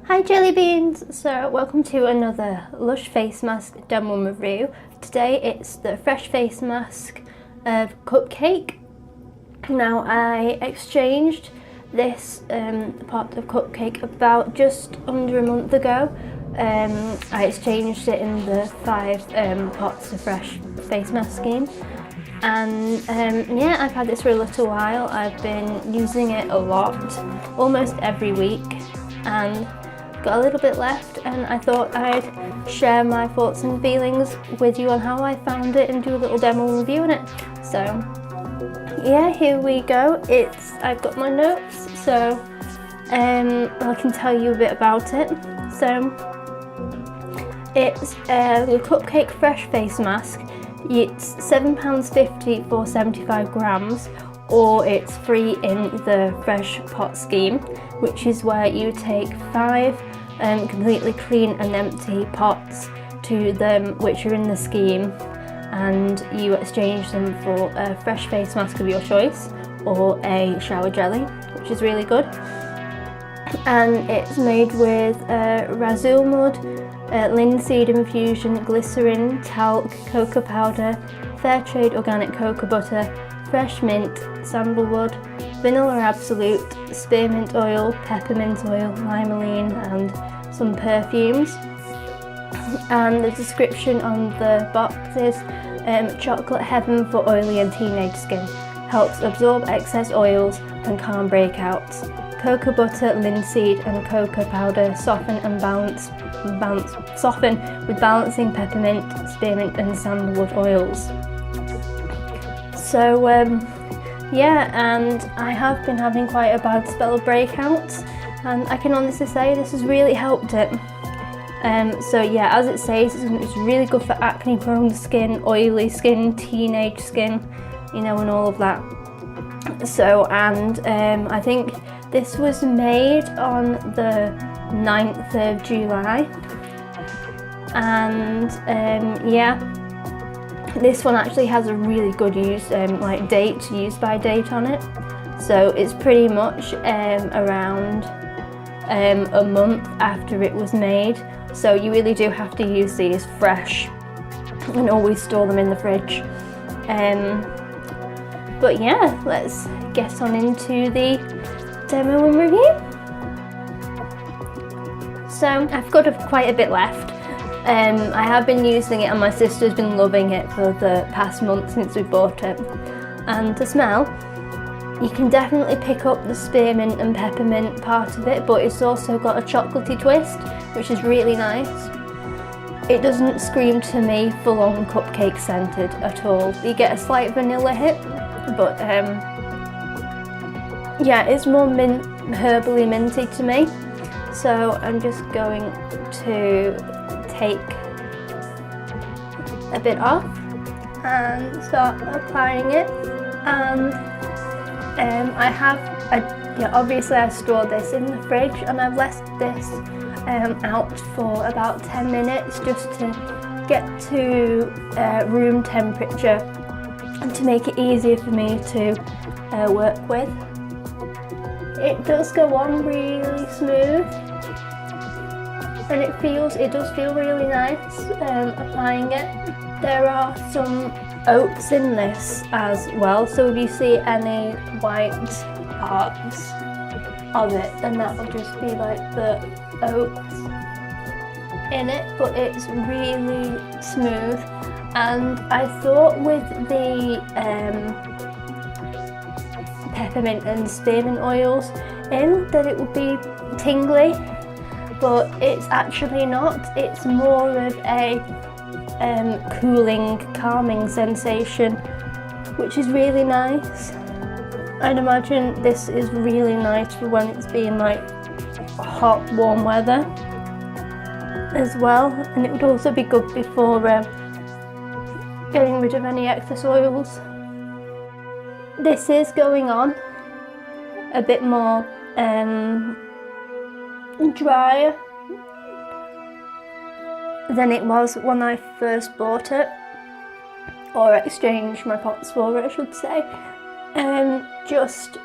Hi jelly beans! So welcome to another Lush face mask demo review. Today it's the fresh face mask of Cupcake. Now I exchanged this pot of Cupcake about just under a month ago. I exchanged it in the 5 pots of fresh face mask scheme. And yeah, I've had this for a little while. I've been using it a lot, almost every week, and got a little bit left, and I thought I'd share my thoughts and feelings with you on how I found it and do a little demo review on it. So yeah, here we go. I've got my notes, so I can tell you a bit about it. So it's the Cupcake Fresh Face Mask. It's £7.50 for 75 grams, or it's free in the Fresh Pot scheme, which is where you take 5 completely clean and empty pots to them which are in the scheme, and you exchange them for a fresh face mask of your choice or a shower jelly, which is really good. And it's made with razul mud, linseed infusion, glycerin, talc, cocoa powder, fair trade organic cocoa butter, fresh mint, sandalwood, vanilla absolute, spearmint oil, peppermint oil, limonene, and some perfumes. And the description on the box is chocolate heaven for oily and teenage skin, helps absorb excess oils and calm breakouts. Cocoa butter, linseed and cocoa powder soften with balancing peppermint, spearmint and sandalwood oils. So yeah, and I have been having quite a bad spell of breakouts, and I can honestly say this has really helped it. So yeah, as it says, it's really good for acne prone skin, oily skin, teenage skin, you know, and all of that. So, and I think this was made on the 9th of July, and yeah, this one actually has a really good use by date on it. So it's pretty much around a month after it was made. So you really do have to use these fresh and always store them in the fridge. But yeah, let's get on into the demo and review. So I've got quite a bit left. I have been using it, and my sister's been loving it for the past month since we bought it. And the smell, you can definitely pick up the spearmint and peppermint part of it, but it's also got a chocolatey twist, which is really nice. It doesn't scream to me full-on cupcake scented at all. You get a slight vanilla hit, but yeah, it's more herbally minty to me. So I'm just going to take a bit off and start applying it. And obviously I stored this in the fridge, and I've left this out for about 10 minutes just to get to room temperature and to make it easier for me to work with. It does go on really smooth, and it does feel really nice applying it. There are some oats in this as well, so if you see any white parts of it, then that will just be like the oats in it, but it's really smooth. And I thought with the peppermint and spearmint oils in that it would be tingly, but it's actually not. It's more of a cooling, calming sensation, which is really nice. I'd imagine this is really nice for when it's being like hot, warm weather as well, and it would also be good before getting rid of any excess oils. This is going on a bit more drier than it was when I first bought it, or exchanged my pots for it, I should say. Just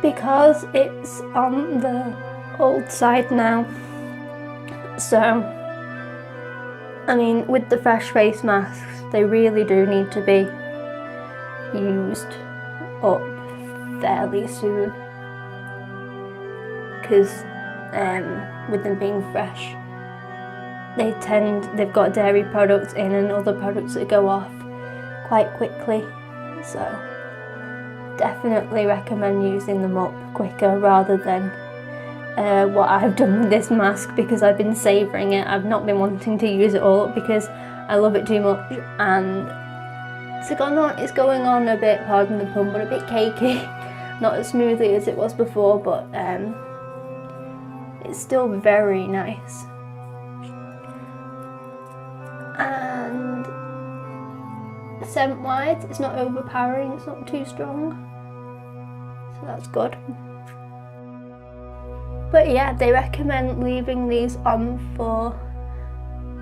because it's on the old side now. So, I mean, with the fresh face masks, they really do need to be used up fairly soon, because with them being fresh, they've got dairy products in and other products that go off quite quickly, so definitely recommend using them up quicker rather than what I've done with this mask, because I've been savouring it. I've not been wanting to use it all up because I love it too much, and it's going on a bit, pardon the pun, but a bit cakey. Not as smoothly as it was before, but it's still very nice. And scent-wise, it's not overpowering, it's not too strong, so that's good. But yeah, they recommend leaving these on for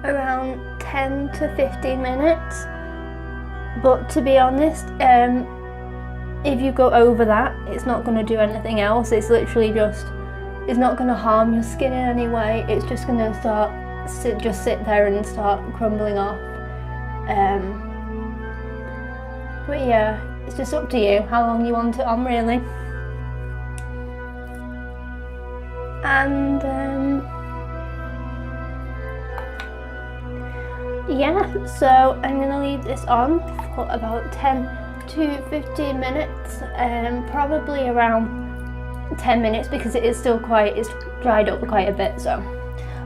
around 10 to 15 minutes. But to be honest, if you go over that, it's not going to do anything else. It's literally it's not going to harm your skin in any way. It's just going to just sit there and start crumbling off. But yeah, it's just up to you how long you want it on, really. And yeah, so I'm going to leave this on for about 10 to 15 minutes, probably around 10 minutes because it's dried up quite a bit, so.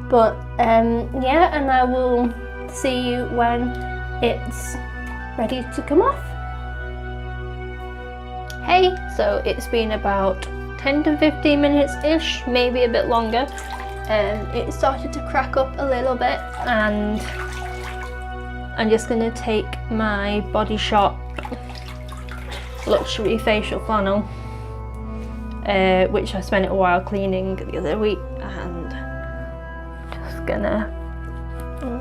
But yeah, and I will see you when it's ready to come off. Hey, so it's been about 10 to 15 minutes-ish, maybe a bit longer. It started to crack up a little bit, and I'm just going to take my Body Shop luxury facial flannel, which I spent a while cleaning the other week, and just gonna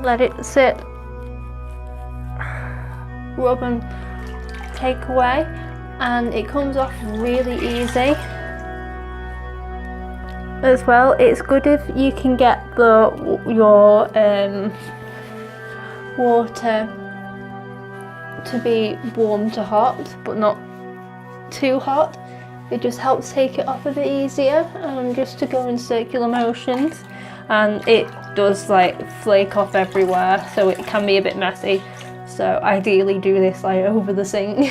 let it sit, rub and take away, and it comes off really easy. As well, it's good if you can get your water to be warm to hot, but not too hot. It just helps take it off a bit easier, and just to go in circular motions. And it does like flake off everywhere, so it can be a bit messy. So ideally do this like over the sink.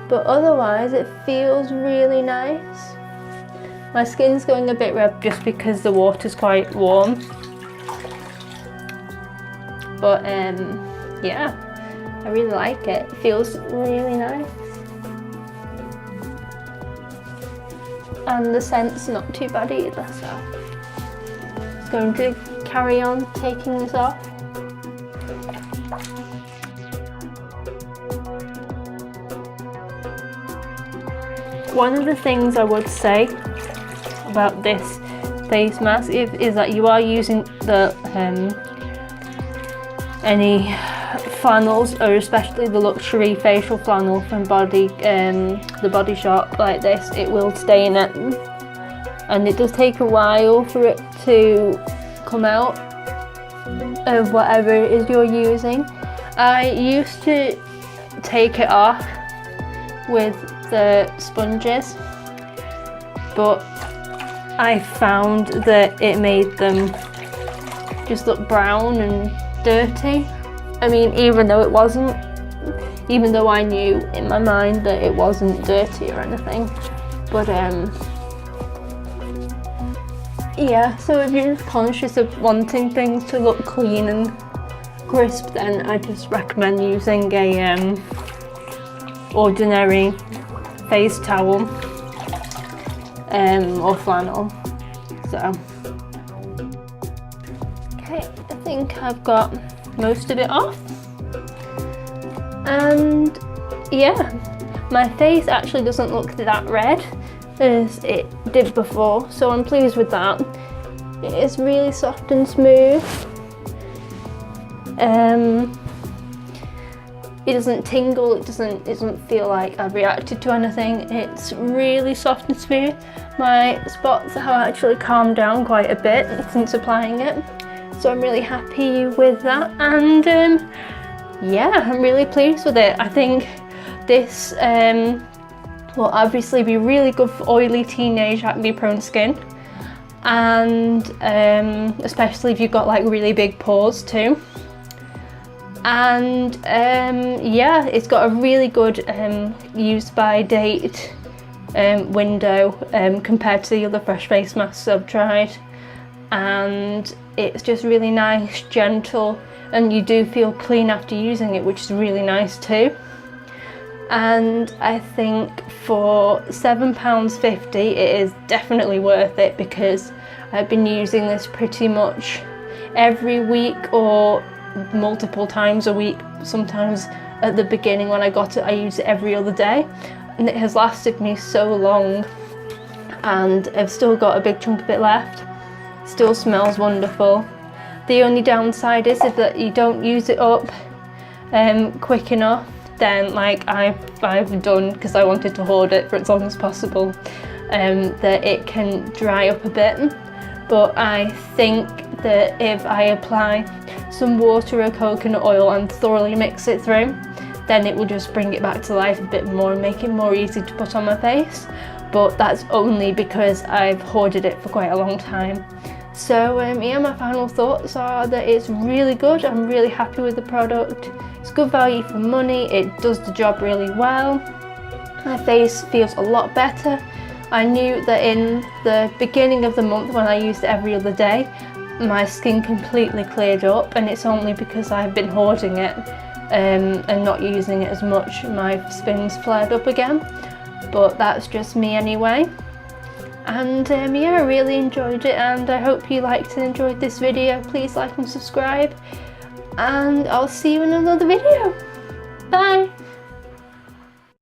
But otherwise it feels really nice. My skin's going a bit red just because the water's quite warm. But yeah, I really like it. It feels really nice. And the scent's not too bad either, so I'm going to carry on taking this off. One of the things I would say about this face mask is that you are using the any flannels, or especially the luxury facial flannel from the Body Shop like this, it will stain it, and it does take a while for it to come out of whatever it is you're using. I used to take it off with the sponges, but I found that it made them just look brown and dirty. I mean, even though I knew in my mind that it wasn't dirty or anything, but yeah, so if you're just conscious of wanting things to look clean and crisp, then I just recommend using a ordinary face towel or flannel. So okay, I think I've got most of it off, and yeah, my face actually doesn't look that red as it did before, so I'm pleased with that. It is really soft and smooth. It doesn't tingle, it doesn't feel like I've reacted to anything. It's really soft and smooth. My spots have actually calmed down quite a bit since applying it, so I'm really happy with that. And yeah, I'm really pleased with it. I think this will obviously be really good for oily teenage acne prone skin, and especially if you've got like really big pores too. And yeah, it's got a really good use by date window compared to the other fresh face masks I've tried, and it's just really nice, gentle, and you do feel clean after using it, which is really nice too. And I think for £7.50 it is definitely worth it, because I've been using this pretty much every week or multiple times a week. Sometimes at the beginning when I got it, I used it every other day, and it has lasted me so long, and I've still got a big chunk of it left. Still smells wonderful. The only downside is if that you don't use it up quick enough, then like I've done, because I wanted to hoard it for as long as possible, that it can dry up a bit. But I think that if I apply some water or coconut oil and thoroughly mix it through, then it will just bring it back to life a bit more and make it more easy to put on my face. But that's only because I've hoarded it for quite a long time. So yeah, my final thoughts are that it's really good. I'm really happy with the product. It's good value for money. It does the job really well. My face feels a lot better. I knew that in the beginning of the month when I used it every other day, my skin completely cleared up, and it's only because I've been hoarding it and not using it as much, my skin's flared up again. But that's just me anyway. And yeah, I really enjoyed it, and I hope you liked and enjoyed this video. Please like and subscribe, and I'll see you in another video. Bye!